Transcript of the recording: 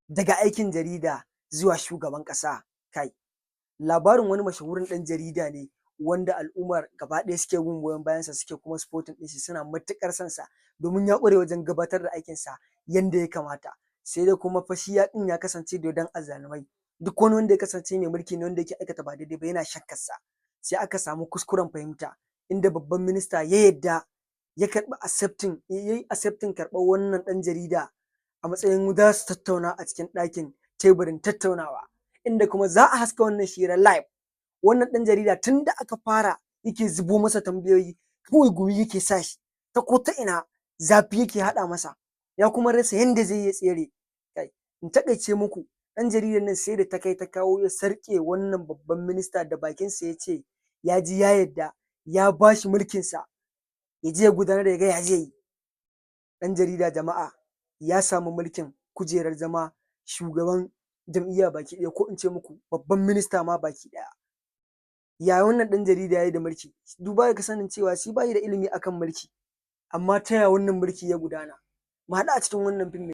daga aikin jarida zuwa shugaban ƙasa. Kai, labarin wani mashahurin ɗan jarida ne wanda al'ummar gaba ɗaya suke bin goyon bayansa suke kuma supporting ɗin shi suna matuƙar son sa domin ya ƙware wajen gabatar da aikinsa yanda ya kamata. Sai dai kuma fa shi ɗin ya kasance dodon azzalumai. Duk wani wanda ya kasance mai mulki ne wanda yake aikata ba daidai ba yana shakkar sa. Sai aka samu kuskuren fahimta inda babban minista ya yadda ya karɓi accepting karɓar wannan ɗan jarida a matsayin za su tattauna a cikin ɗakin teburin tattaunawa. Inda kuma za a haska wannan hira live. Wannan ɗan jarida tun da aka fara yake zubo masa tambayoyi kawai gumi yake sa shi ta ko ta ina zafi yake haɗa masa ya kuma rasa yanda zai yi ya tsere. Kai, in taƙaice muku ɗan jaridar nan sai da ta kai ta kawo ya sarƙe wannan babban minista da bakinsa ya ce ya ji ya yadda ya ba shi mulkinsa ya je ya gudanar ya ga ya zai yi. Ɗan jarida jama'a ya samu mulkin kujerar zama shugaban jam'iyya baki ɗaya ko in ce muku babban minista ma baki ɗaya. Ya wannan ɗan jarida ya yi da mulki? Duba da sanin cewa shi ba shi da ilimi akan mulki, amma ta ya wannan mulki ya gudana? Mu haɗu a cikin wannan fim.